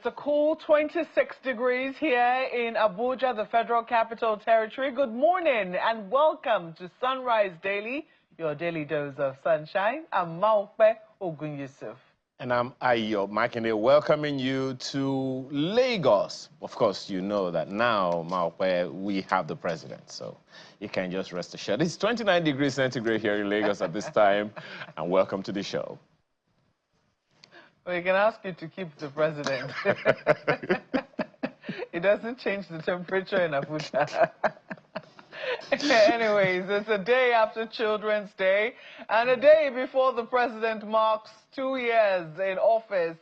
a cool 26 degrees here in Abuja, the Federal Capital Territory. Good morning and welcome to Sunrise Daily, your daily dose of sunshine. I'm Maokbe Ogun Yusuf. And I'm Ayo Makinde, welcoming you to Lagos. Of course, you know that now, Maokbe, we have the president, so you can just rest assured. It's 29 degrees centigrade here in Lagos at this time, and welcome to the show. We can ask you to keep the president. It doesn't change the temperature in Abuja. Anyways, it's a day after Children's Day and a day before the president marks 2 years in office.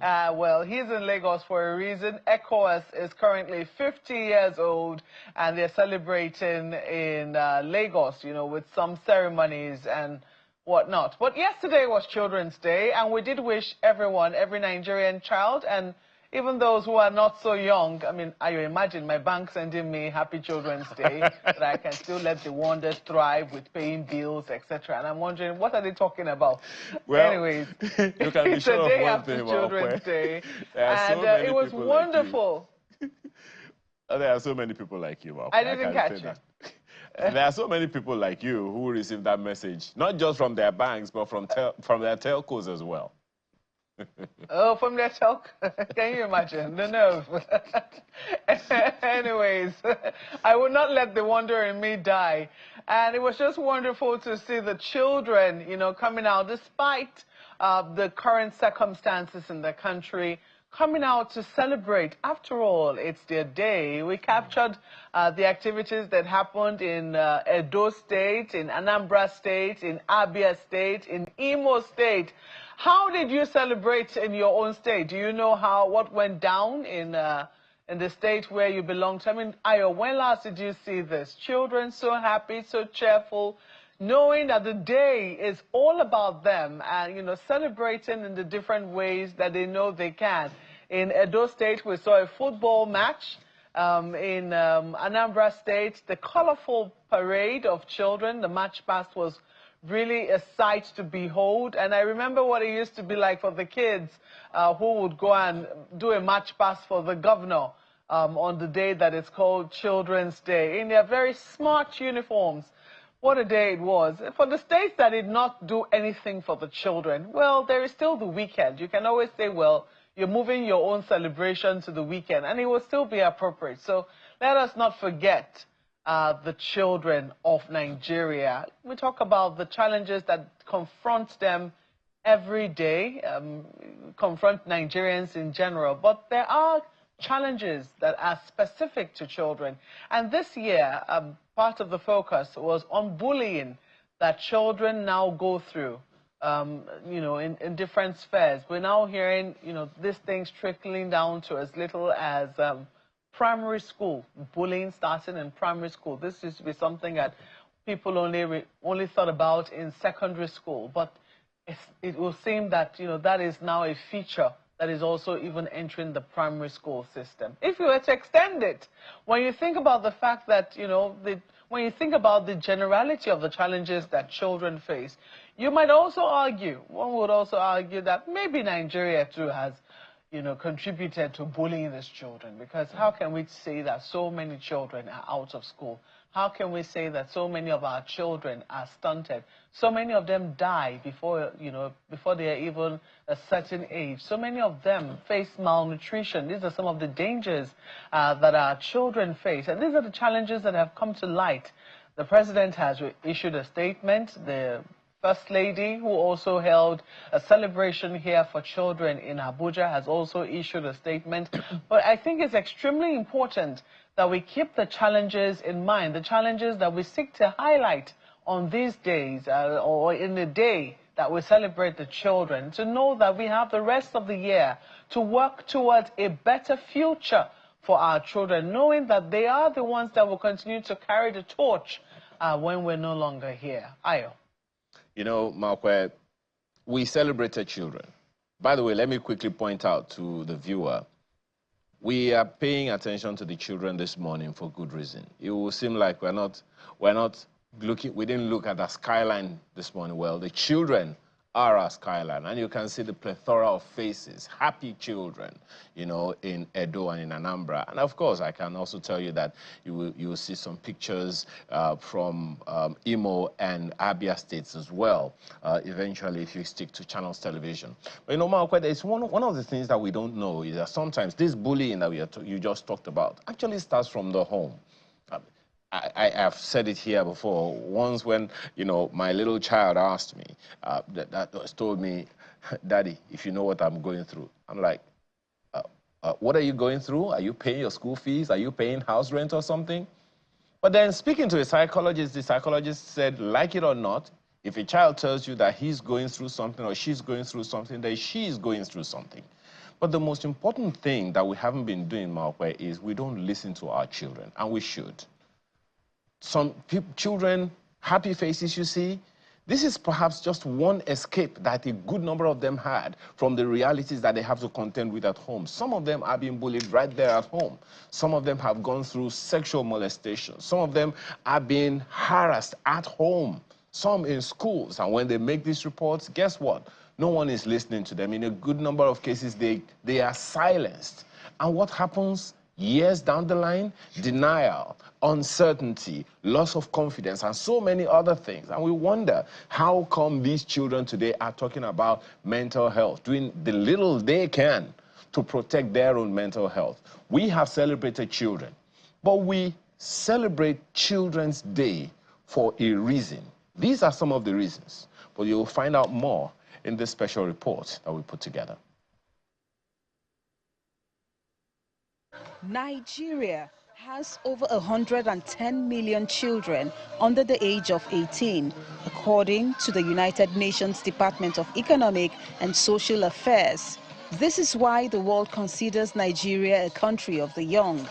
Well, he's in Lagos for a reason. ECOWAS is currently 50 years old and they're celebrating in Lagos, you know, with some ceremonies and whatnot. But yesterday was Children's Day, and we did wish everyone, every Nigerian child, and even those who are not so young. I mean, I imagine my bank sending me Happy Children's Day, that I can still let the wonders thrive with paying bills, etc. And I'm wondering, what are they talking about? Well, anyways, you can be sure it's a day of one after thing, Children's Day, and it was wonderful. There are so many people like you, Maokwe. I didn't catch it. There are so many people like you who receive that message, not just from their banks, but from their telcos as well. Oh, from their telco? Can you imagine? The nerve. Anyways, I will not let the wonder in me die. And it was just wonderful to see the children, you know, coming out despite the current circumstances in the country, coming out to celebrate. After all, it's their day. We captured the activities that happened in Edo State, in Anambra State, in Abia State, in Imo State. How did you celebrate in your own state? Do you know what went down in the state where you belong to? I mean, Ayo, when last did you see this? Children so happy, so cheerful, knowing that the day is all about them and, you know, celebrating in the different ways that they know they can. In Edo State, we saw a football match. In Anambra State, the colorful parade of children, the march past was really a sight to behold. And I remember what it used to be like for the kids who would go and do a march past for the governor on the day that is called Children's Day in their very smart uniforms. What a day it was. For the states that did not do anything for the children, well, there is still the weekend. You can always say, well, you're moving your own celebration to the weekend, and it will still be appropriate. So let us not forget the children of Nigeria. We talk about the challenges that confront them every day, confront Nigerians in general, but there are challenges that are specific to children. And this year, part of the focus was on bullying that children now go through, you know, in different spheres. We're now hearing, you know, these things trickling down to as little as primary school, bullying starting in primary school. This used to be something that people only thought about in secondary school, but it will seem that, you know, that is now a feature that is also even entering the primary school system. If you were to extend it, when you think about the fact that, you know, when you think about the generality of the challenges that children face, you might also argue, one would also argue that maybe Nigeria too has, you know, contributed to bullying these children, because how can we say that so many children are out of school? How can we say that so many of our children are stunted? So many of them die before, you know, before they are even a certain age. So many of them face malnutrition. These are some of the dangers that our children face. And these are the challenges that have come to light. The president has issued a statement. The First Lady, who also held a celebration here for children in Abuja, has also issued a statement. But I think it's extremely important that we keep the challenges in mind, the challenges that we seek to highlight on these days or in the day that we celebrate the children, to know that we have the rest of the year to work towards a better future for our children, knowing that they are the ones that will continue to carry the torch when we're no longer here. Ayo. You know, Maokwe, we celebrated children. By the way, let me quickly point out to the viewer, we are paying attention to the children this morning for good reason. It will seem like we're not looking, we didn't look at the skyline this morning. Well, the children Ara skyline, and you can see the plethora of faces, happy children, you know, in Edo and in Anambra. And of course, I can also tell you that you will see some pictures from Imo and Abia states as well, eventually, if you stick to Channels Television. But you know, Malquet, it's one of the things that we don't know is that sometimes this bullying that you just talked about actually starts from the home. I have said it here before. Once when, you know, my little child asked me, told me, Daddy, if you know what I'm going through. I'm like, what are you going through? Are you paying your school fees? Are you paying house rent or something? But then speaking to a psychologist, the psychologist said, like it or not, if a child tells you that he's going through something or she's going through something, then she's going through something. But the most important thing that we haven't been doing, Malkwe, is we don't listen to our children, and we should. Some children, happy faces you see, this is perhaps just one escape that a good number of them had from the realities that they have to contend with at home. Some of them are being bullied right there at home. Some of them have gone through sexual molestation. Some of them are being harassed at home. Some in schools. And when they make these reports, guess what? No one is listening to them. In a good number of cases, they are silenced. And what happens? Years down the line, denial, uncertainty, loss of confidence, and so many other things. And we wonder, how come these children today are talking about mental health, doing the little they can to protect their own mental health? We have celebrated children, but we celebrate Children's Day for a reason. These are some of the reasons, but you'll find out more in this special report that we put together. Nigeria has over 110 million children under the age of 18, according to the United Nations Department of Economic and Social Affairs. This is why the world considers Nigeria a country of the young.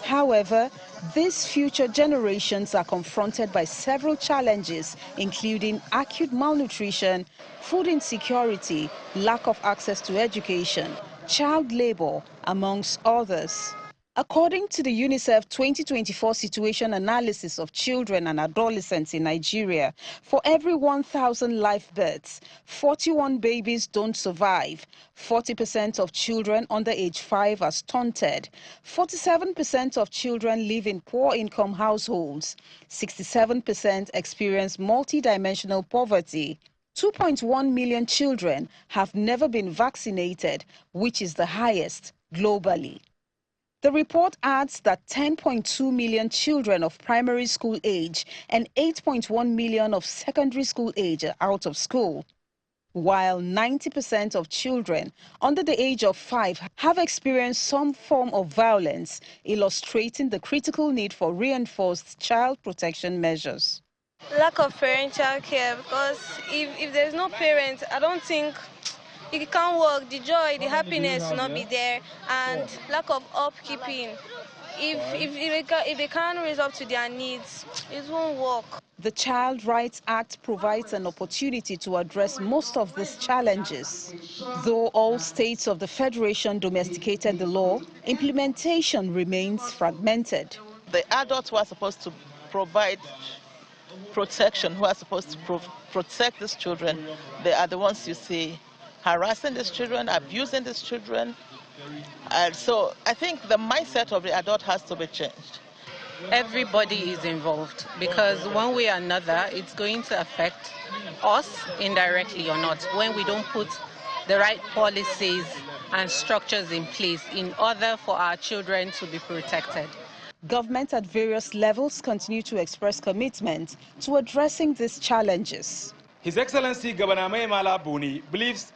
However, these future generations are confronted by several challenges, including acute malnutrition, food insecurity, lack of access to education, child labor, amongst others. According to the UNICEF 2024 situation analysis of children and adolescents in Nigeria, for every 1,000 live births, 41 babies don't survive. 40% of children under age 5 are stunted. 47% of children live in poor-income households. 67% experience multidimensional poverty. 2.1 million children have never been vaccinated, which is the highest globally. The report adds that 10.2 million children of primary school age and 8.1 million of secondary school age are out of school, while 90% of children under the age of 5 have experienced some form of violence, illustrating the critical need for reinforced child protection measures. Lack of parental care, because if there's no parent, I don't think it can't work. The joy, the happiness will not be there, and lack of upkeeping. If they can't raise up to their needs, it won't work. The Child Rights Act provides an opportunity to address most of these challenges. Though all states of the Federation domesticated the law, implementation remains fragmented. The adults who are supposed to provide protection, who are supposed to protect these children, they are the ones you see harassing these children, abusing these children. And so I think the mindset of the adult has to be changed. Everybody is involved, because one way or another it's going to affect us indirectly or not when we don't put the right policies and structures in place in order for our children to be protected. Government at various levels continue to express commitment to addressing these challenges. His Excellency Governor Maimala Buni believes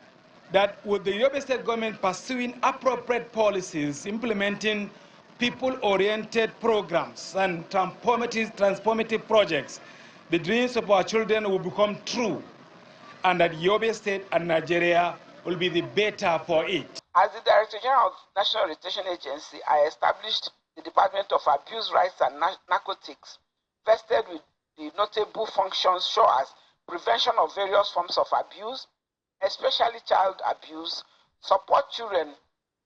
that with the Yobe State government pursuing appropriate policies, implementing people-oriented programs and transformative projects, the dreams of our children will become true, and that Yobe State and Nigeria will be the better for it. As the Director General of the National Orientation Agency, I established the Department of Abuse Rights and Narcotics, vested with the notable functions such as prevention of various forms of abuse, especially child abuse, support children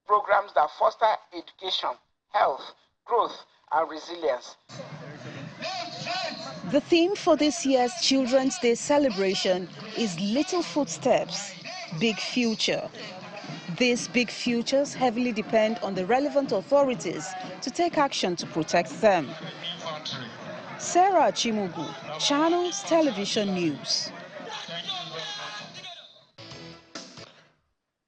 programs that foster education, health, growth, and resilience. The theme for this year's Children's Day celebration is Little Footsteps, Big Future. These big futures heavily depend on the relevant authorities to take action to protect them. Sarah Chimugu, Channels Television News.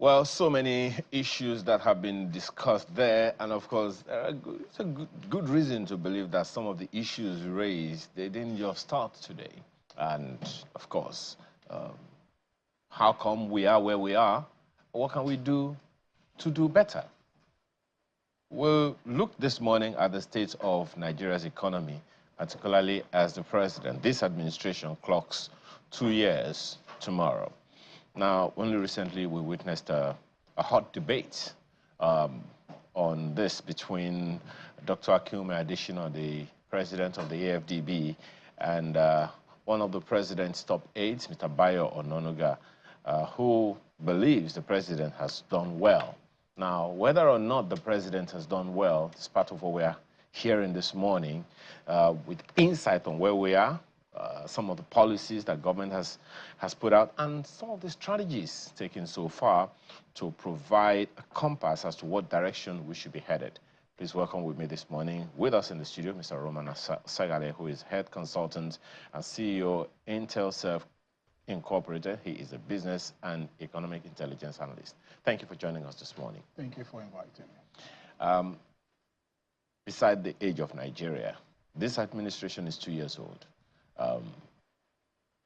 Well, so many issues that have been discussed there, and of course, it's a good reason to believe that some of the issues raised, they didn't just start today. And of course, how come we are where we are? What can we do to do better? We'll look this morning at the state of Nigeria's economy, particularly as the president, this administration clocks 2 years tomorrow. Now, only recently we witnessed a hot debate on this between Dr. Akume Adesina, the president of the AFDB, and one of the president's top aides, Mr. Bayo Ononuga, who believes the president has done well. Now, whether or not the president has done well is part of what we are hearing this morning with insight on where we are, some of the policies that government has put out, and some of the strategies taken so far to provide a compass as to what direction we should be headed. Please welcome with me this morning, with us in the studio, Mr. Roman Sagale, who is head consultant and CEO Intelserve Incorporated. He is a business and economic intelligence analyst. Thank you for joining us this morning. Thank you for inviting me. Beside the age of Nigeria, this administration is 2 years old.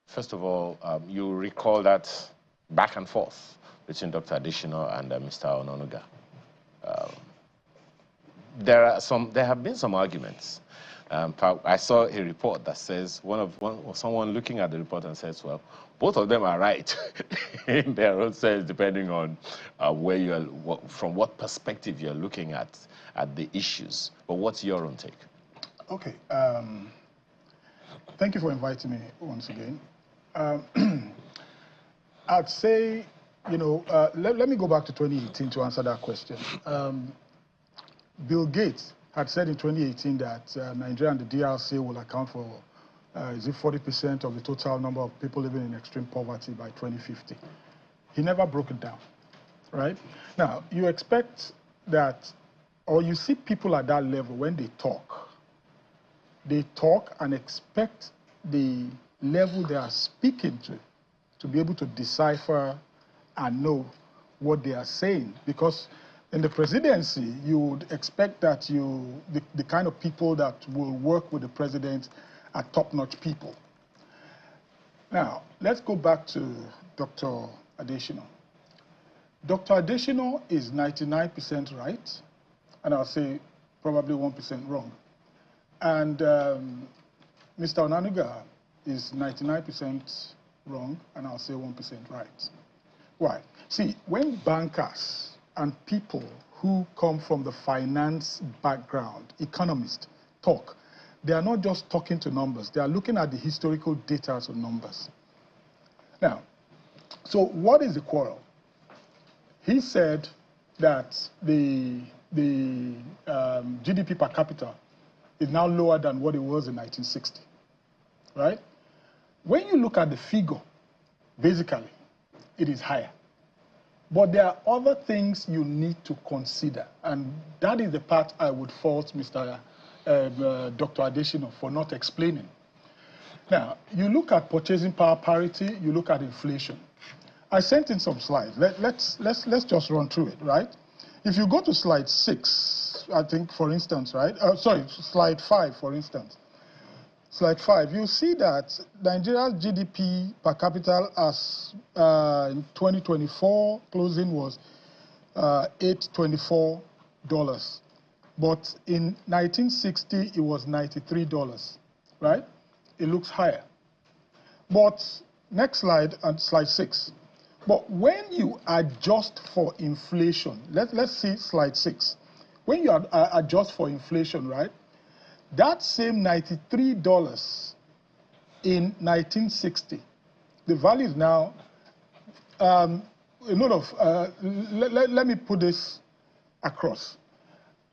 First of all, you recall that back and forth between Dr. Adesina and Mr. Ononuga. There have been some arguments. I saw a report that says someone looking at the report and says, well, both of them are right in their own sense, depending on where you are, from what perspective you're looking at the issues. But what's your own take? Okay. Thank you for inviting me once again. I'd say, let me go back to 2018 to answer that question. Bill Gates had said in 2018 that Nigeria and the DRC will account for, is it 40% of the total number of people living in extreme poverty by 2050. He never broke it down, right? Now, you expect that, or you see people at that level when they talk and expect the level they are speaking to be able to decipher and know what they are saying. Because in the presidency, you would expect that the kind of people that will work with the president are top-notch people. Now, let's go back to Dr. Adesina. Dr. Adesina is 99% right, and I'll say probably 1% wrong. And Mr. Ononuga is 99% wrong, and I'll say 1% right. Why? See, when bankers and people who come from the finance background, economists, talk, they are not just talking to numbers. They are looking at the historical data of numbers. Now, so what is the quarrel? He said that the GDP per capita is now lower than what it was in 1960, right? When you look at the figure, basically, it is higher. But there are other things you need to consider, and that is the part I would fault Dr. Adesina for not explaining. Now, you look at purchasing power parity, you look at inflation. I sent in some slides. Let's just run through it, right? If you go to slide 6, I think, for instance, right? Sorry, slide 5, for instance. Slide 5, you see that Nigeria's GDP per capita as in 2024 closing was $824, but in 1960 it was $93, right? It looks higher. But next slide, and slide 6. But when you adjust for inflation, let's see slide 6. When you adjust for inflation, right? That same $93 in 1960, the value is now, let me put this across.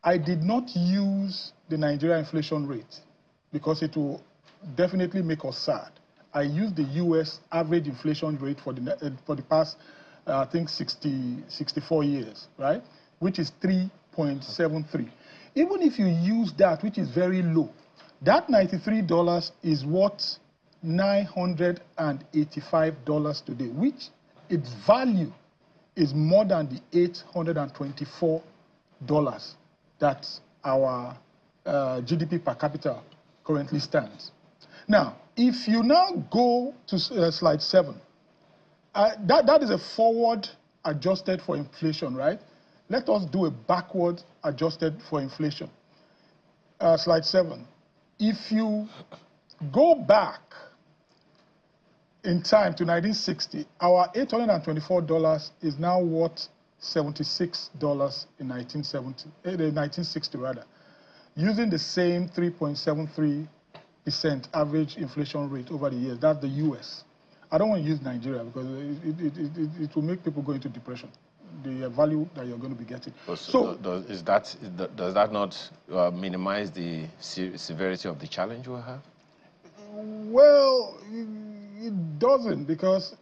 I did not use the Nigeria inflation rate because it will definitely make us sad. I used the U.S. average inflation rate for the past, I think, 64 years, right? Which is 3.73. Even if you use that, which is very low, that $93 is worth $985 today, which its value is more than the $824 that our GDP per capita currently stands. Now, if you now go to slide 7, that is a forward adjusted for inflation, right? Let us do a backward adjusted for inflation. Slide 7. If you go back in time to 1960, our $824 is now worth $76 in 1960 rather, using the same 3.73% average inflation rate over the years. That's the US. I don't want to use Nigeria because it will make people go into depression, the value that you're going to be getting. So does that not minimize the severity of the challenge we have? Well, it doesn't, because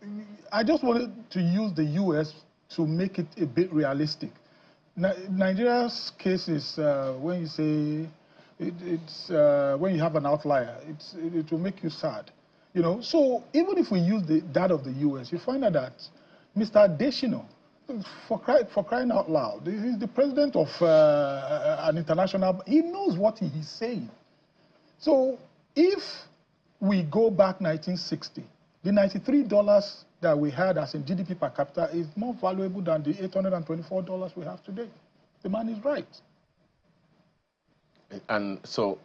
I just wanted to use the US to make it a bit realistic. Nigeria's case is when you say when you have an outlier, it will make you sad, you know. So even if we use that of the US, you find out that Mr. Adesina, for crying out loud, he's the president of an international. He knows what he is saying. So if we go back 1960, the $93 that we had as in GDP per capita is more valuable than the $824 we have today. The man is right. And so,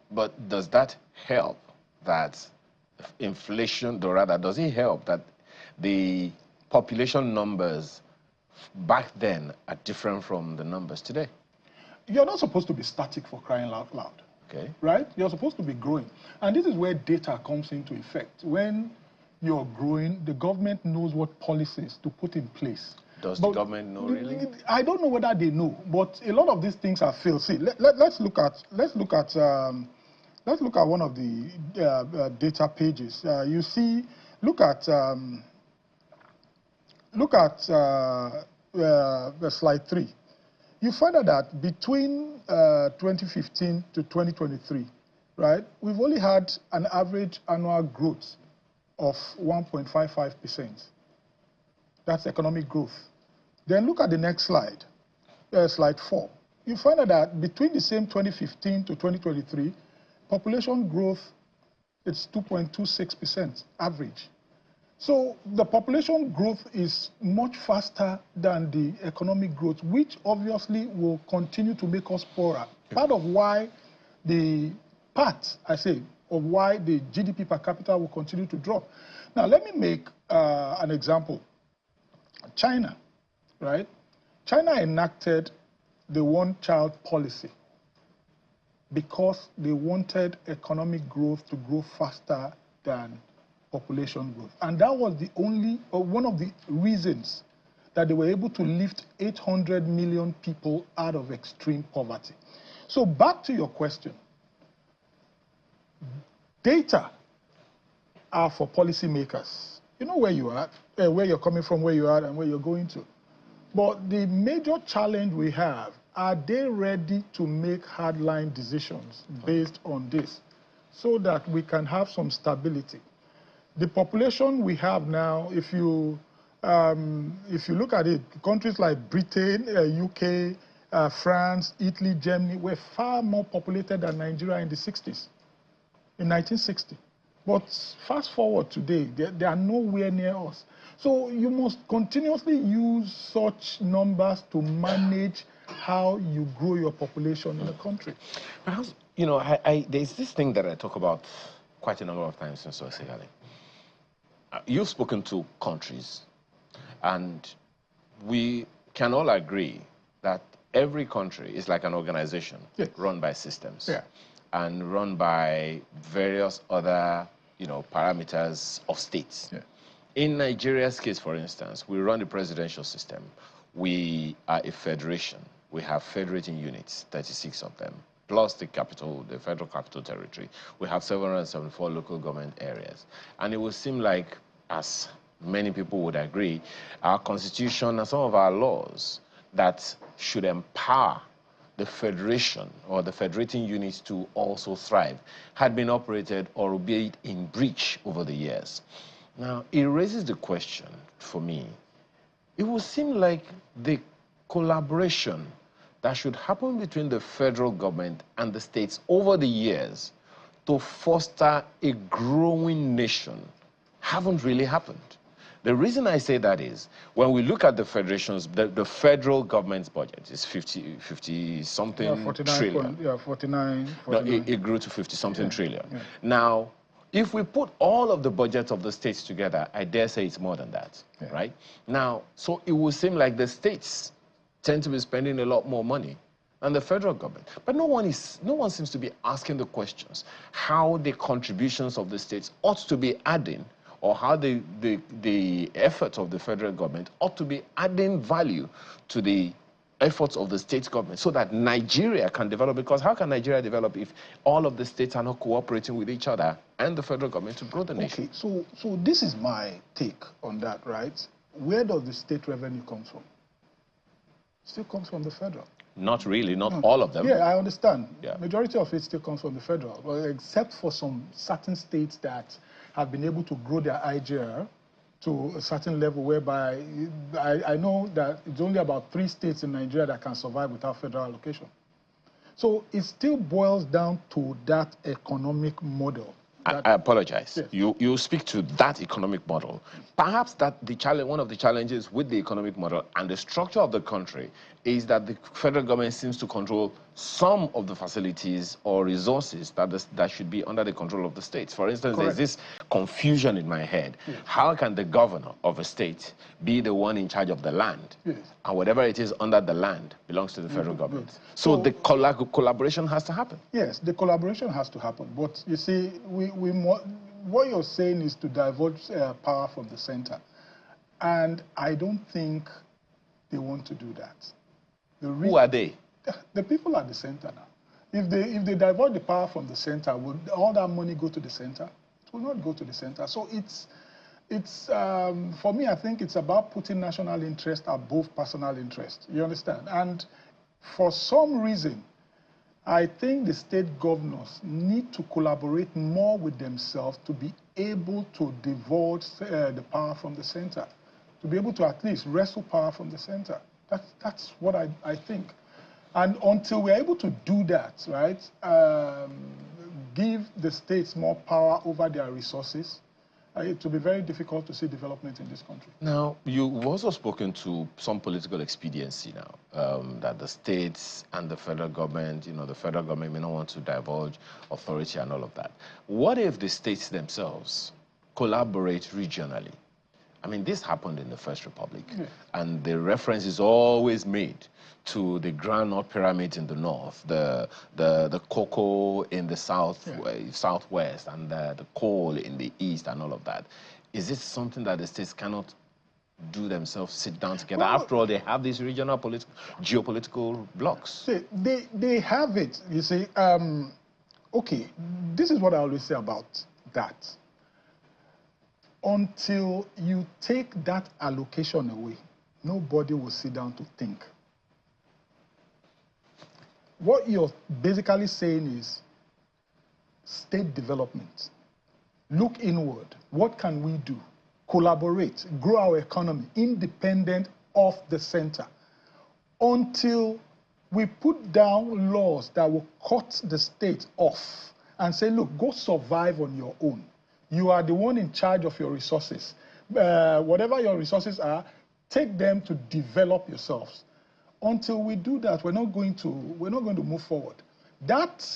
but does that help that inflation, or rather, does it help that the population numbers back then are different from the numbers today? You're not supposed to be static, for crying out loud. Okay. Right? You're supposed to be growing. And this is where data comes into effect. When you're growing, the government knows what policies to put in place. Does the government know, really? I don't know whether they know, but a lot of these things are failed. See, let's look at one of the data pages. You see, look at slide 3. You find out that between 2015 to 2023, right, we've only had an average annual growth of 1.55%. That's economic growth. Then look at the next slide, slide 4. You find out that between the same 2015 to 2023, population growth is 2.26% average. So the population growth is much faster than the economic growth, which obviously will continue to make us poorer. Part of why the GDP per capita will continue to drop. Now, let me make an example. China, right? China enacted the one-child policy because they wanted economic growth to grow faster than population growth. And that was the only, one of the reasons that they were able to lift 800 million people out of extreme poverty. So back to your question. Data are for policymakers. You know where you are, where you're coming from, where you are, and where you're going to. But the major challenge we have, are they ready to make hardline decisions based on this so that we can have some stability? The population we have now, if you look at it, countries like Britain, UK, France, Italy, Germany were far more populated than Nigeria in the 60s, in 1960. But fast forward today, they are nowhere near us. So you must continuously use such numbers to manage how you grow your population in the country. Perhaps, you know, there's this thing that I talk about quite a number of times in Socially. You've spoken to countries, and we can all agree that every country is like an organization run by systems and run by various other, you know, parameters of states. In Nigeria's case, for instance, we run the presidential system. We are a federation. We have federating units, 36 of them, plus the capital, the federal capital territory, we have 774 local government areas. And it would seem like, as many people would agree, our constitution and some of our laws that should empower the federation or the federating units to also thrive had been operated or obeyed in breach over the years. Now, it raises the question for me. It would seem like the collaboration that should happen between the federal government and the states over the years to foster a growing nation haven't really happened. The reason I say that is, when we look at the federations, the federal government's budget is 50 something trillion. 49. No, it grew to 50 something trillion. Yeah. Now, if we put all of the budgets of the states together, I dare say it's more than that, right? Now, so it would seem like the states tend to be spending a lot more money than the federal government. But no one seems to be asking the questions how the contributions of the states ought to be adding, or how the efforts of the federal government ought to be adding value to the efforts of the state government so that Nigeria can develop. Because how can Nigeria develop if all of the states are not cooperating with each other and the federal government to grow the nation? Okay, so this is my take on that, right? Where does the state revenue come from? It still comes from the federal. Not really, not all of them. Yeah, I understand. Yeah. Majority of it still comes from the federal, well, except for some certain states that have been able to grow their IGR to a certain level whereby I know that it's only about 3 states in Nigeria that can survive without federal allocation. So it still boils down to that economic model. I apologize. Yes. You speak to that economic model. Perhaps that one of the challenges with the economic model and the structure of the country is that the federal government seems to control some of the facilities or resources that should be under the control of the states. For instance, Correct. There's this confusion in my head. Yes. How can the governor of a state be the one in charge of the land? Yes. And whatever it is under the land belongs to the federal government. Yes. So the collaboration has to happen. Yes, the collaboration has to happen. But you see, what you're saying is to divulge power from the center. And I don't think they want to do that. Who are they? The people at the center now. If they divert the power from the center, would all that money go to the center? It will not go to the center. So it's for me, I think it's about putting national interest above personal interest. You understand? And for some reason, I think the state governors need to collaborate more with themselves to be able to divulge the power from the center, to be able to at least wrestle power from the center. That's what I think. And until we're able to do that, right, give the states more power over their resources, it will be very difficult to see development in this country. Now, you've also spoken to some political expediency now, that the states and the federal government, the federal government may not want to divulge authority and all of that. What if the states themselves collaborate regionally? I mean, this happened in the First Republic, and the reference is always made to the Grand Pyramid in the north, the cocoa in the southwest, and the coal in the east, and all of that. Is it something that the states cannot do themselves, sit down together? Well, after all, they have these regional geopolitical blocks. They have it, you see. Okay, this is what I always say about that. Until you take that allocation away, nobody will sit down to think. What you're basically saying is state development. Look inward. What can we do? Collaborate, grow our economy, independent of the center. Until we put down laws that will cut the state off and say, look, go survive on your own. You are the one in charge of your resources. Whatever your resources are, take them to develop yourselves. Until we do that, we're not going to move forward. That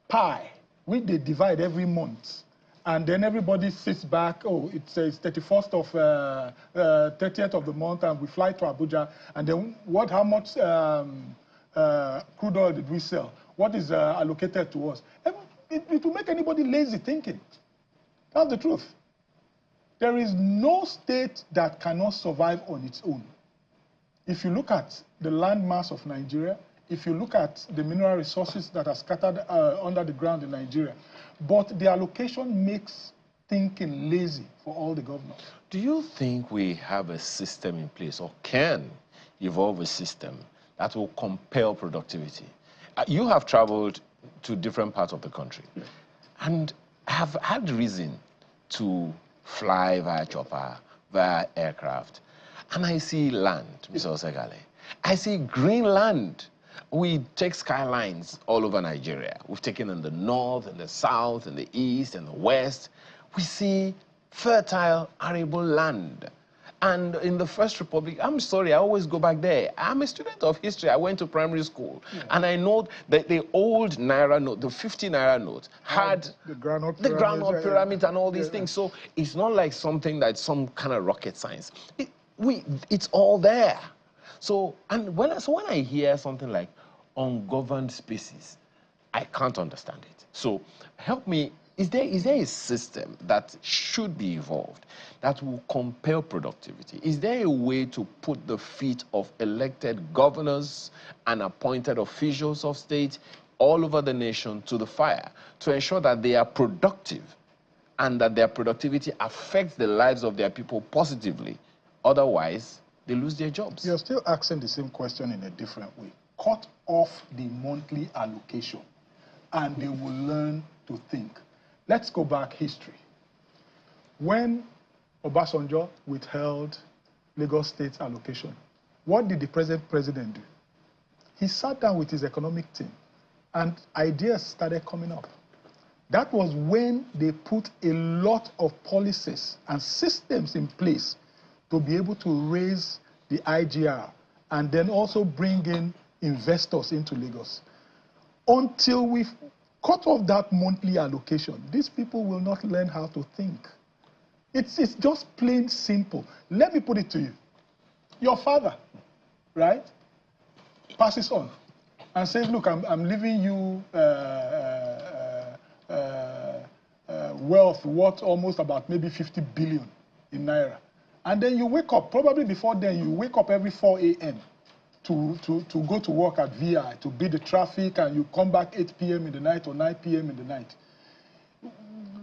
pie, which they divide every month, and then everybody sits back, oh, it's 31st of 30th of the month, and we fly to Abuja, and then how much crude oil did we sell? What is allocated to us? It will make anybody lazy thinking. That's the truth. There is no state that cannot survive on its own. If you look at the land mass of Nigeria, if you look at the mineral resources that are scattered under the ground in Nigeria. But the allocation makes thinking lazy for all the governors. Do you think we have a system in place, or can evolve a system that will compel productivity? You have traveled to different parts of the country, and have had reason to fly via chopper, via aircraft, and I see land, Mr. Osegale. I see green land. We take skylines all over Nigeria. We've taken in the north, and the south, and the east, and the west. We see fertile, arable land. And in the First Republic, I'm sorry, I always go back there. I'm a student of history. I went to primary school. Yeah. And I know that the old Naira note, the 50 Naira note, had the groundnut pyramid and all these things. So it's not like something that's some kind of rocket science. It's all there. So when I hear something like ungoverned spaces, I can't understand it. So help me. Is there a system that should be evolved that will compel productivity? Is there a way to put the feet of elected governors and appointed officials of state all over the nation to the fire to ensure that they are productive and that their productivity affects the lives of their people positively? Otherwise, they lose their jobs. You're still asking the same question in a different way. Cut off the monthly allocation and they will learn to think. Let's go back history. When Obasanjo withheld Lagos State allocation, what did the present president do? He sat down with his economic team and ideas started coming up. That was when they put a lot of policies and systems in place to be able to raise the IGR and then also bring in investors into Lagos. Until we've cut off that monthly allocation, these people will not learn how to think. It's just plain simple. Let me put it to you. Your father, right, passes on and says, look, I'm leaving you wealth worth almost about maybe 50 billion in Naira. And then you wake up, probably before then, you wake up every 4 a.m. To go to work at VI, to beat the traffic, and you come back 8 p.m. in the night or 9 p.m. in the night.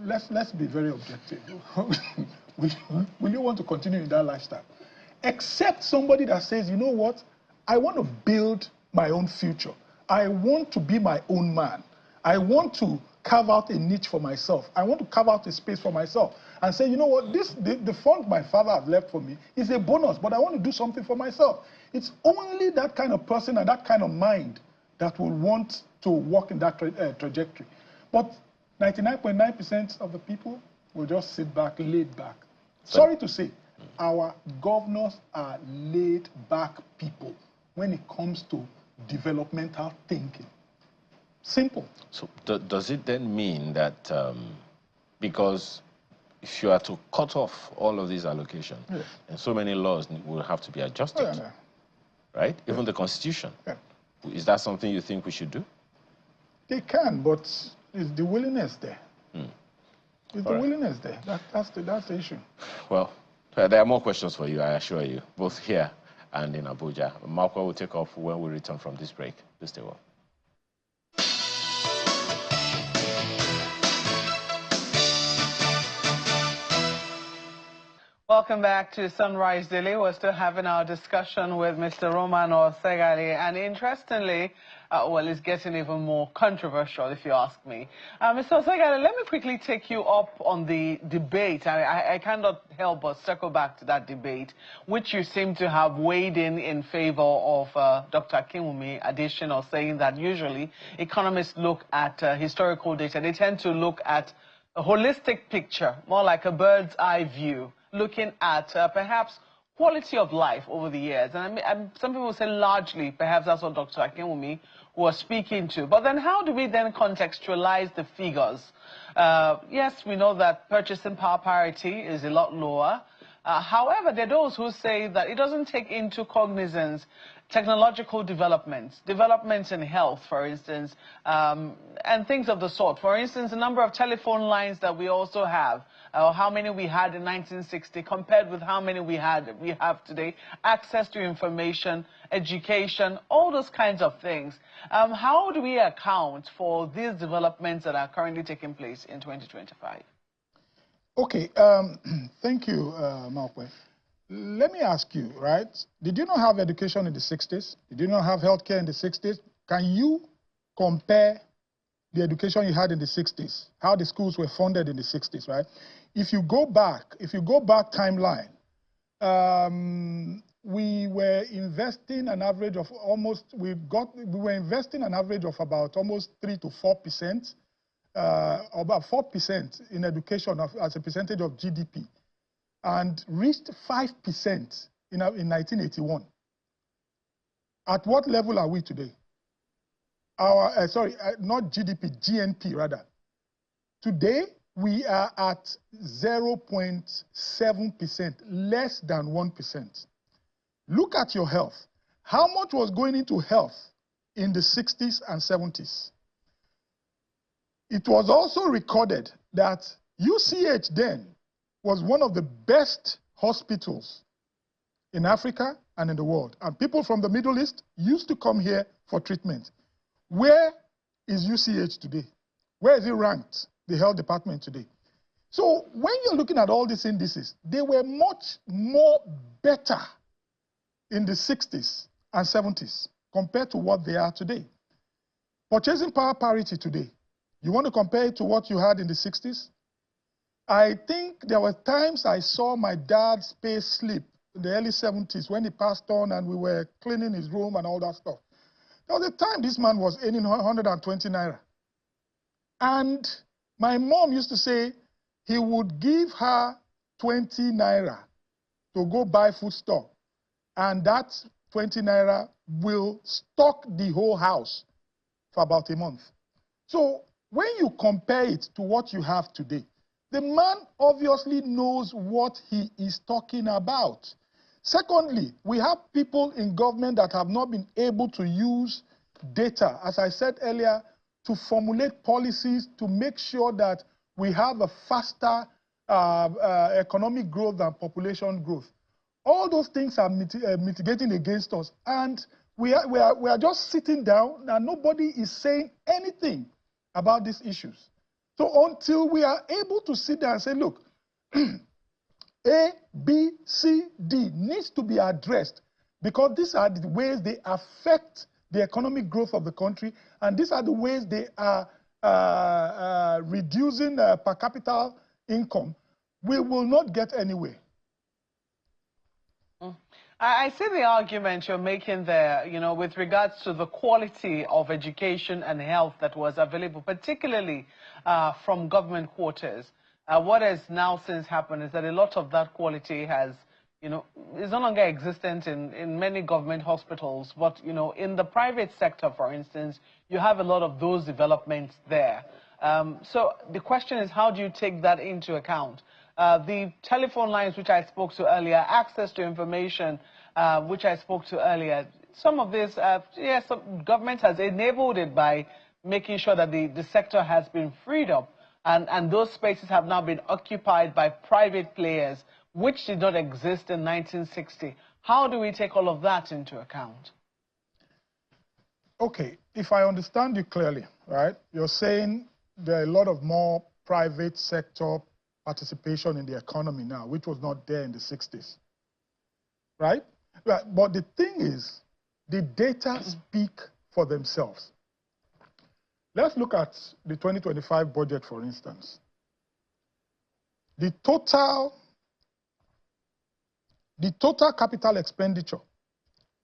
Let's be very objective. Will you want to continue in that lifestyle? Except somebody that says, you know what? I want to build my own future. I want to be my own man. I want to carve out a niche for myself. I want to carve out a space for myself and say, you know what? The fund my father has left for me is a bonus, but I want to do something for myself. It's only that kind of person and that kind of mind that will want to walk in that trajectory. But 99.9% of the people will just sit back, laid back. Sorry to say, our governors are laid back people when it comes to developmental thinking. Simple. So does it then mean that because if you are to cut off all of these allocations, then so many laws will have to be adjusted? Right? Even the Constitution. Is that something you think we should do? They can, but is the willingness there? Is the willingness there? That's the issue. Well, there are more questions for you, I assure you, both here and in Abuja. Marco will take off when we return from this break. Please stay well. Welcome back to Sunrise Daily. We're still having our discussion with Mr. Roman Osegale, and interestingly, well, it's getting even more controversial, if you ask me. Mr. Osegale, let me quickly take you up on the debate. I cannot help but circle back to that debate, which you seem to have weighed in favor of Dr. Akinwumi addition, or saying that usually economists look at historical data. They tend to look at a holistic picture, more like a bird's eye view, looking at perhaps quality of life over the years. And some people say largely, perhaps that's what Dr. Akinwumi was speaking to. But then how do we then contextualize the figures? Yes, we know that purchasing power parity is a lot lower. However, there are those who say that it doesn't take into cognizance technological developments, developments in health, for instance, and things of the sort. For instance, the number of telephone lines that we also have, how many we had in 1960 compared with how many we have today, access to information, education, all those kinds of things. How do we account for these developments that are currently taking place in 2025? Okay, thank you, Malkwe. Let me ask you, right? Did you not have education in the 60s? Did you not have healthcare in the 60s? Can you compare the education you had in the 60s, how the schools were funded in the 60s, right? If you go back timeline, we were investing an average of about almost 3 to 4%, about 4% in education as a percentage of GDP, and reached 5% in 1981. At what level are we today? Not GDP, GNP rather. Today, we are at 0.7%, less than 1%. Look at your health. How much was going into health in the 60s and 70s? It was also recorded that UCH then was one of the best hospitals in Africa and in the world. And people from the Middle East used to come here for treatment. Where is UCH today? Where is it ranked, the health department today? So when you're looking at all these indices, they were much more better in the 60s and 70s compared to what they are today. Purchasing power parity today, you want to compare it to what you had in the 60s? I think there were times I saw my dad's pay slip in the early 70s when he passed on and we were cleaning his room and all that stuff. There was a time this man was earning 120 naira. And my mom used to say he would give her 20 naira to go buy foodstuff. And that 20 naira will stock the whole house for about a month. So when you compare it to what you have today, the man obviously knows what he is talking about. Secondly, we have people in government that have not been able to use data, as I said earlier, to formulate policies to make sure that we have a faster economic growth than population growth. All those things are mitigating against us. And we are just sitting down and nobody is saying anything about these issues. So until we are able to sit there and say, look, A, B, C, D needs to be addressed because these are the ways they affect the economic growth of the country, and these are the ways they are reducing per capita income, we will not get anywhere. I see the argument you're making there, you know, with regards to the quality of education and health that was available, particularly from government quarters. What has now since happened is that a lot of that quality has, you know, is no longer existent in many government hospitals. But, you know, in the private sector, for instance, you have a lot of those developments there. So the question is, how do you take that into account? The telephone lines, which I spoke to earlier, access to information, which I spoke to earlier, some of this, yes, government has enabled it by making sure that the sector has been freed up, and those spaces have now been occupied by private players, which did not exist in 1960. How do we take all of that into account? Okay, if I understand you clearly, right, you're saying there are a lot of more private sector participation in the economy now, which was not there in the 60s, right? But the thing is, the data speak for themselves. Let's look at the 2025 budget, for instance. The total capital expenditure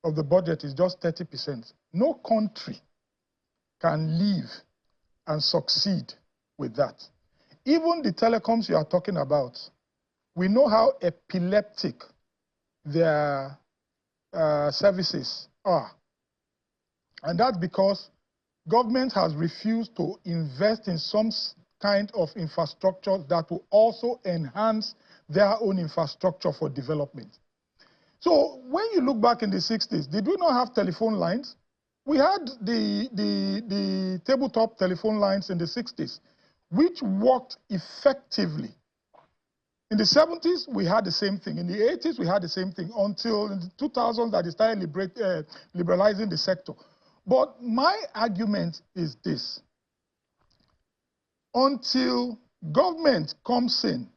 of the budget is just 30%. No country can live and succeed with that. Even the telecoms you are talking about, we know how epileptic their services are. And that's because government has refused to invest in some kind of infrastructure that will also enhance their own infrastructure for development. So when you look back in the 60s, did we not have telephone lines? We had the tabletop telephone lines in the 60s, which worked effectively. In the 70s, we had the same thing. In the 80s, we had the same thing until in the 2000s that they started liberalizing the sector. But my argument is this. Until government comes in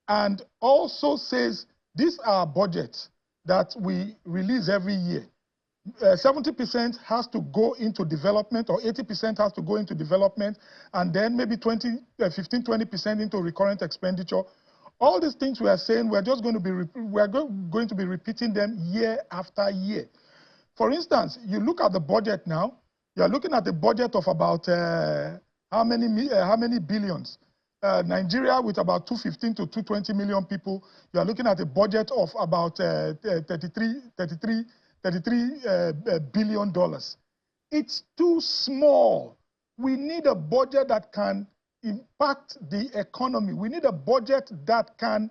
and also says, these are budgets that we release every year, 70% has to go into development, or 80% has to go into development, and then maybe 15-20% into recurrent expenditure. All these things we are saying, we're just going to be repeating them year after year. For instance, you look at the budget now. You're looking at the budget of about how many billions? Nigeria with about 215 to 220 million people. You are looking at a budget of about $33 billion. It's too small. We need a budget that can impact the economy. We need a budget that can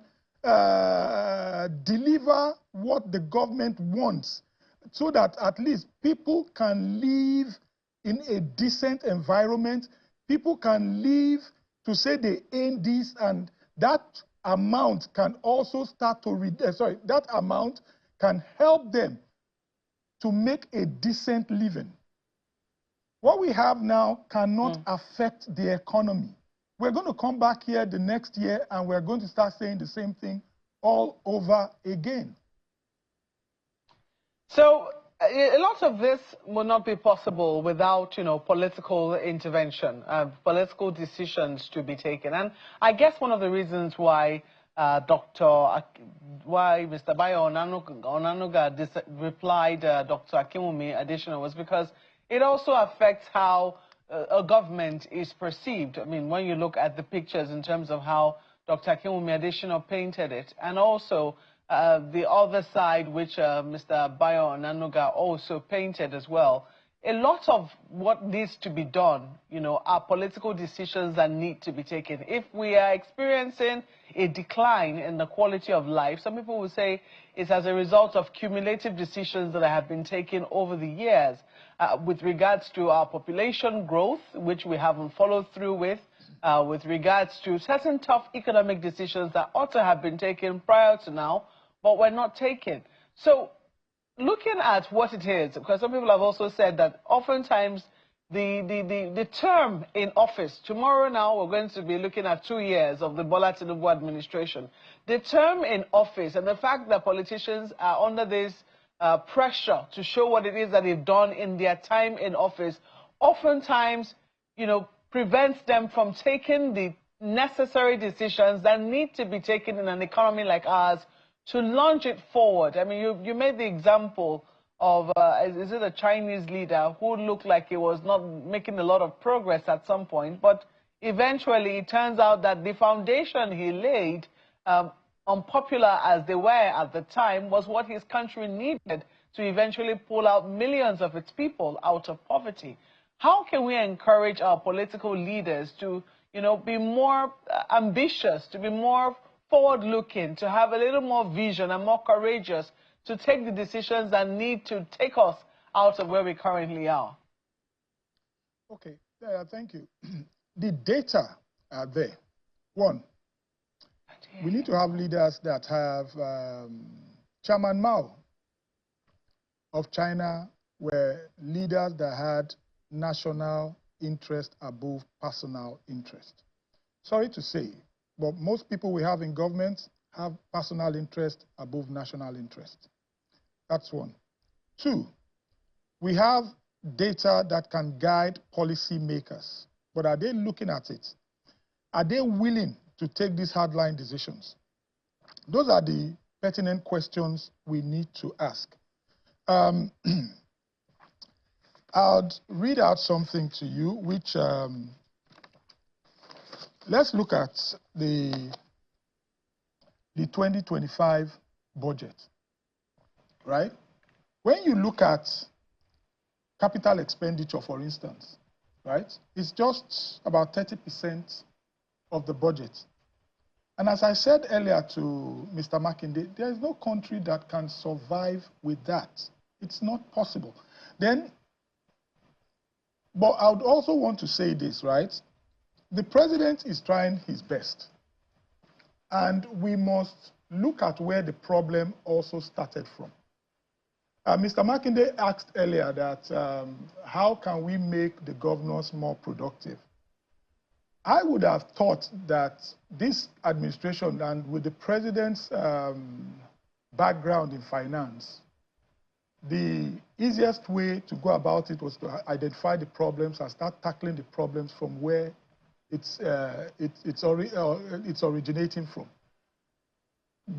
deliver what the government wants, so that at least people can live in a decent environment. People can live to say they earn this, and that amount can also start to that amount can help them to make a decent living. What we have now cannot affect the economy. We're going to come back here the next year and we're going to start saying the same thing all over again. So a lot of this will not be possible without, political intervention, political decisions to be taken. And I guess one of the reasons why Mr. Bayo Onanuga replied Dr. Akinwumi additional was because it also affects how a government is perceived. I mean, when you look at the pictures in terms of how Dr. Akinwumi additional painted it, and also the other side, which Mr. Bayo Onanuga also painted as well, a lot of what needs to be done, are political decisions that need to be taken. If we are experiencing a decline in the quality of life, some people will say it's as a result of cumulative decisions that have been taken over the years with regards to our population growth, which we haven't followed through with regards to certain tough economic decisions that ought to have been taken prior to now, but were not taken. So looking at what it is, because some people have also said that oftentimes the term in office, tomorrow now we're going to be looking at 2 years of the Bola Tinubu administration. The term in office and the fact that politicians are under this pressure to show what it is that they've done in their time in office, oftentimes, prevents them from taking the necessary decisions that need to be taken in an economy like ours to launch it forward. I mean, you made the example of, is it a Chinese leader who looked like he was not making a lot of progress at some point, but eventually it turns out that the foundation he laid, unpopular as they were at the time, was what his country needed to eventually pull out millions of its people out of poverty. How can we encourage our political leaders to, be more ambitious, to be more forward-looking, to have a little more vision and more courageous to take the decisions that need to take us out of where we currently are? Okay, thank you. The data are there. One, we need to have leaders that have Chairman Mao of China were leaders that had national interest above personal interest. Sorry to say, but most people we have in government have personal interest above national interest. That's one. Two, we have data that can guide policy makers, but are they looking at it? Are they willing to take these hardline decisions? Those are the pertinent questions we need to ask. I'll read out something to you, which let's look at the 2025 budget, right? When you look at capital expenditure, for instance, right, it's just about 30% of the budget. And as I said earlier to Mr. Makinde, there is no country that can survive with that. It's not possible. Then, but I would also want to say this, right? The president is trying his best. And we must look at where the problem also started from. Mr. Makinde asked earlier that how can we make the governors more productive? I would have thought that this administration, and with the president's background in finance, the easiest way to go about it was to identify the problems and start tackling the problems from where it's originating from.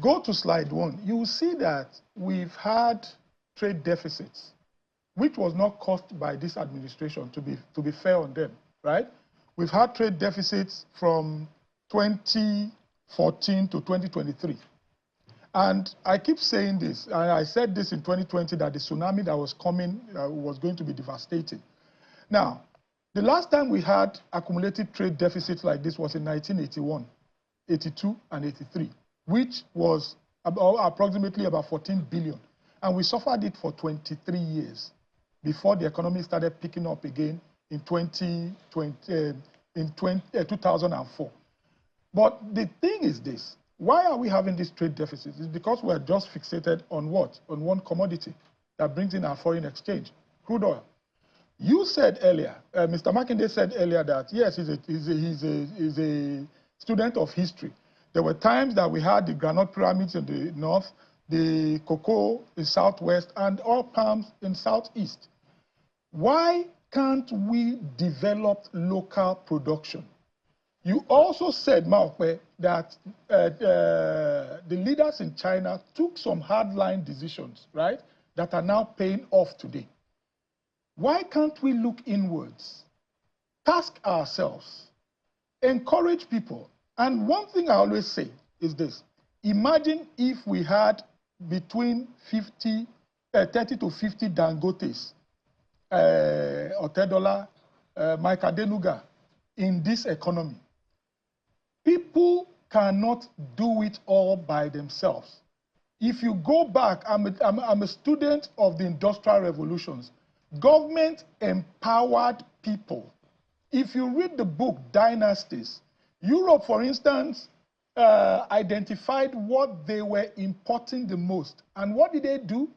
Go to slide 1. You will see that we've had trade deficits, which was not caused by this administration, to be fair on them, right? We've had trade deficits from 2014 to 2023. And I keep saying this, and I said this in 2020, that the tsunami that was coming was going to be devastating. Now, the last time we had accumulated trade deficits like this was in 1981, 82, and 83, which was approximately about 14 billion. And we suffered it for 23 years before the economy started picking up again in 2004. But the thing is this: why are we having this trade deficit? It's because we are just fixated on what? On one commodity that brings in our foreign exchange, crude oil. You said earlier, Mr. Makinde said earlier that, yes, he's a student of history. There were times that we had the granite pyramids in the north, the cocoa in southwest, and oil palms in southeast. Why can't we develop local production? You also said, Maokwe, that the leaders in China took some hardline decisions, right, that are now paying off today. Why can't we look inwards, task ourselves, encourage people? And one thing I always say is this: imagine if we had between 30 to 50 Dangotes, Otedola, Mike Adenuga in this economy. People cannot do it all by themselves. If you go back, I'm a student of the Industrial Revolutions. Government empowered people. If you read the book Dynasties, Europe, for instance, identified what they were importing the most. And what did they do?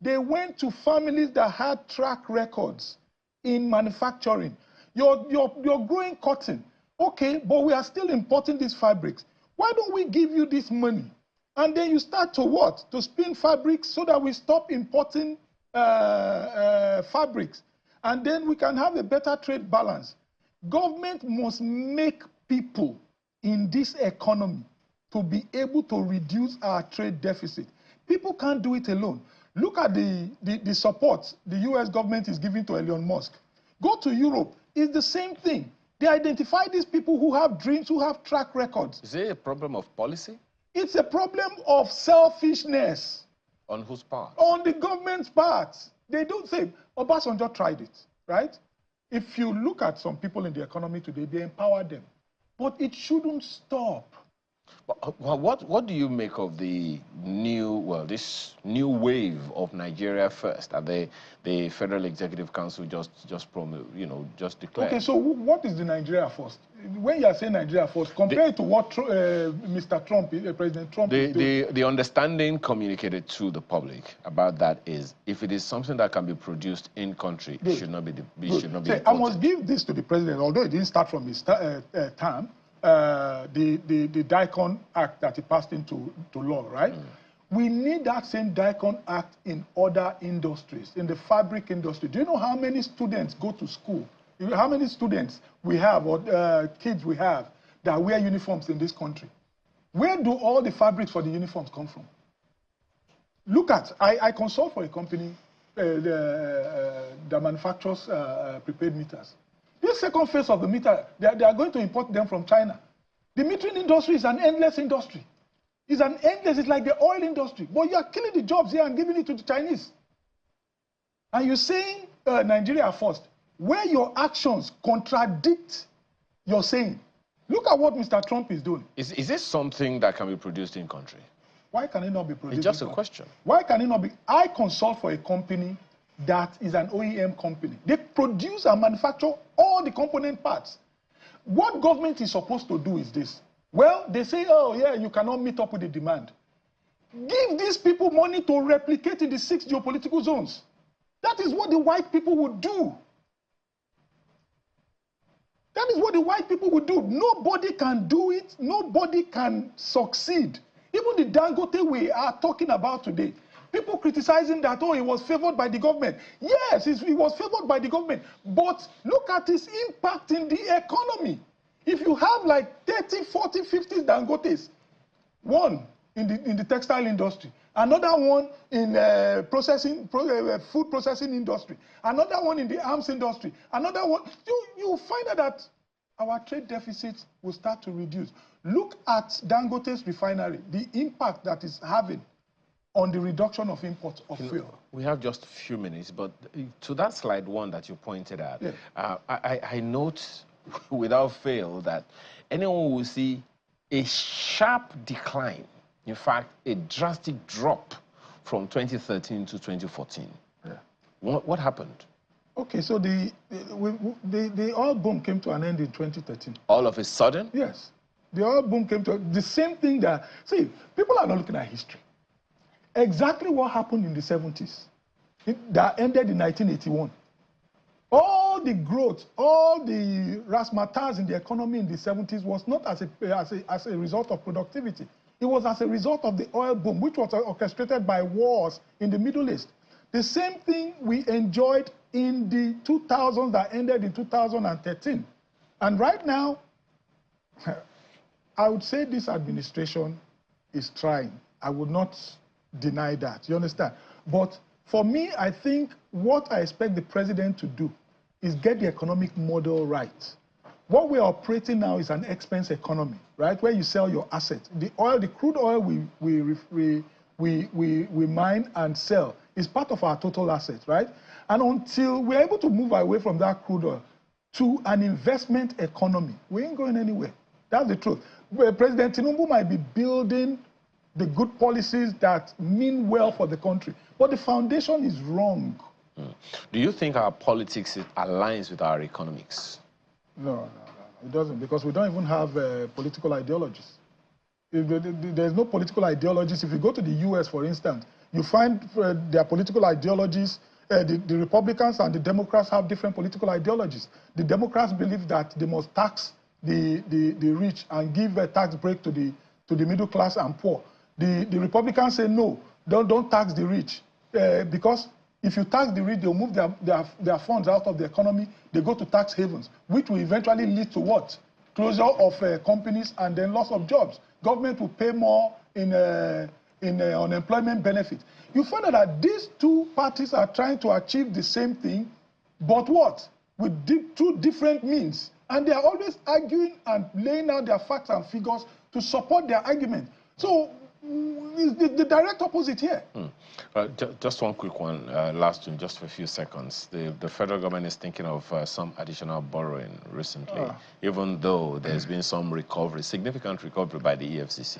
They went to families that had track records in manufacturing. You're growing cotton. Okay, but we are still importing these fabrics. Why don't we give you this money? And then you start to what? To spin fabrics so that we stop importing fabrics. And then we can have a better trade balance. Government must make people in this economy to be able to reduce our trade deficit. People can't do it alone. Look at the support the US government is giving to Elon Musk. Go to Europe, it's the same thing. They identify these people who have dreams, who have track records. Is it a problem of policy? It's a problem of selfishness. On whose part? On the government's part. They don't say, Obasanjo tried it, right? If you look at some people in the economy today, they empower them. But it shouldn't stop. Well, what do you make of the this new wave of Nigeria First that the Federal Executive Council just declared? Okay, so what is the Nigeria First? When you are saying Nigeria First, compared to what Mr. Trump, President Trump is doing. The understanding communicated to the public about that is, if it is something that can be produced in country, it should not be imported. I must give this to the president, although it didn't start from his term. The DICON Act that he passed into law, right? We need that same DICON Act in other industries, in the fabric industry. Do you know how many students go to school? How many students we have, or kids we have, that wear uniforms in this country? Where do all the fabrics for the uniforms come from? Look at, I consult for a company that manufactures prepaid meters. This second phase of the meter, they are going to import them from China. The metering industry is an endless industry. It's like the oil industry. But you are killing the jobs here and giving it to the Chinese. And you're saying Nigeria First, where your actions contradict your saying. Look at what Mr. Trump is doing. Is this something that can be produced in country? Why can it not be produced? It's just a question. Why can it not be? I consult for a company that is an OEM company. They produce and manufacture all the component parts. What government is supposed to do is this. Well, they say, oh yeah, you cannot meet up with the demand. Give these people money to replicate in the 6 geopolitical zones. That is what the white people would do. That is what the white people would do. Nobody can do it. Nobody can succeed. Even the Dangote we are talking about today, people criticizing that, oh, he was favored by the government. Yes, he was favored by the government. But look at his impact in the economy. If you have like 30, 40, 50 Dangotes, one in the textile industry, another one in food processing industry, another one in the arms industry, another one, you find out that our trade deficit will start to reduce. Look at Dangote's refinery, the impact that is having on the reduction of imports of fuel. We have just a few minutes, but to that slide 1 that you pointed at, yeah. I note without fail that anyone will see a sharp decline, in fact, a drastic drop from 2013 to 2014. Yeah. What happened? Okay, so the oil boom came to an end in 2013. All of a sudden? Yes. The oil boom came to the same thing that, see, people are not looking at history. Exactly what happened in the 70s that ended in 1981. All the growth, all the razzmatazz in the economy in the 70s was not as a result of productivity. It was as a result of the oil boom, which was orchestrated by wars in the Middle East. The same thing we enjoyed in the 2000s that ended in 2013. And right now, I would say this administration is trying. I would not deny that. You understand? But for me, I think what I expect the president to do is get the economic model right. What we're operating now is an expense economy, right? Where you sell your assets. The oil, the crude oil we mine and sell is part of our total assets, right? And until we're able to move away from that crude oil to an investment economy, we ain't going anywhere. That's the truth. President Tinubu might be building the good policies that mean well for the country, but the foundation is wrong. Do you think our politics aligns with our economics? No, it doesn't, because we don't even have political ideologies. There's no political ideologies. If you go to the US, for instance, you find their political ideologies. The Republicans and the Democrats have different political ideologies. The Democrats believe that they must tax the rich and give a tax break to the middle class and poor. The Republicans say no, don't tax the rich, because if you tax the rich, they'll move their funds out of the economy. They go to tax havens, which will eventually lead to what? Closure of companies and then loss of jobs. Government will pay more in unemployment benefit. You find out that these two parties are trying to achieve the same thing, but what? With two different means. And they are always arguing and laying out their facts and figures to support their argument. So it's the direct opposite here. Just one quick one, last one, just for a few seconds. The federal government is thinking of some additional borrowing recently, even though there's been some recovery, significant recovery by the EFCC.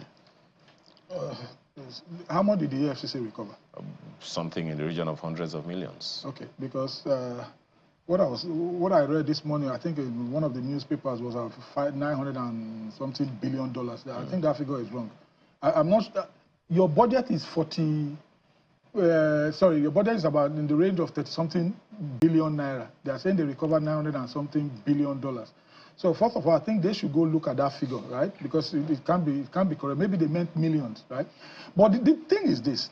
How much did the EFCC recover? Something in the region of hundreds of millions. Okay, because what I read this morning, I think in one of the newspapers was $900 and something billion. I think that figure is wrong. I'm not. Your budget is your budget is about in the range of 30-something billion naira. They are saying they recovered $900 and something billion. So first of all, I think they should go look at that figure, right? Because it can't be correct. Maybe they meant millions, right? But the thing is this: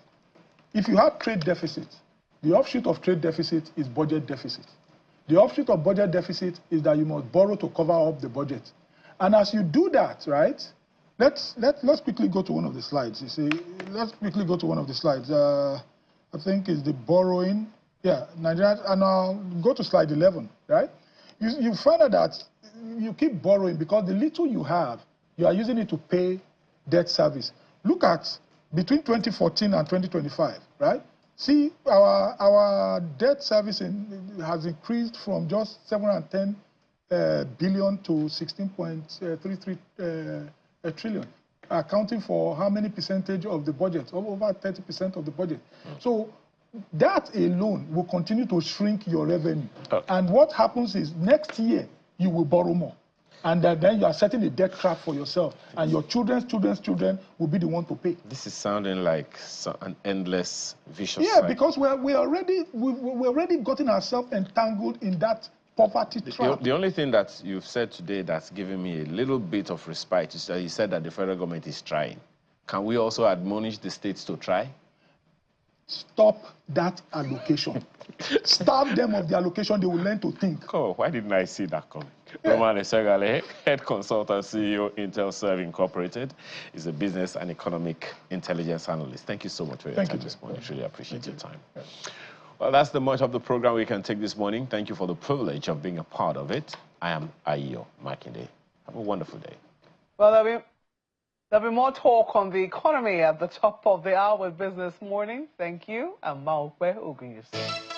if you have trade deficit, the offshoot of trade deficit is budget deficit. The offshoot of budget deficit is that you must borrow to cover up the budget. And as you do that, right? Let's quickly go to one of the slides. You see, let's quickly go to one of the slides. I think it's the borrowing. Yeah, Nigeria. And now go to slide 11, right? You find out that you keep borrowing because the little you have, you are using it to pay debt service. Look at between 2014 and 2025, right? See, our debt service has increased from just 710 billion to 16.33 trillion, accounting for how many percentage of the budget? Over 30% of the budget. So that alone will continue to shrink your revenue. And what happens is next year, you will borrow more. And then you are setting a debt trap for yourself. And your children will be the one to pay. This is sounding like an endless vicious cycle. Because we've already gotten ourselves entangled in that poverty trap. The only thing that you've said today that's given me a little bit of respite is that you said that the federal government is trying. Can we also admonish the states to try? Stop that allocation. Starve them of the allocation, they will learn to think. Oh, why didn't I see that coming? Roman Esegale, Head Consultant, CEO, IntelServe Incorporated, is a business and economic intelligence analyst. Thank you so much for your time this morning. Really appreciate your time. Well, that's the much of the program we can take this morning. Thank you for the privilege of being a part of it. I am Ayo Makinde. Have a wonderful day. Well, there'll be more talk on the economy at the top of the hour with Business Morning. Thank you. I'm Maokwe Ogunyusi.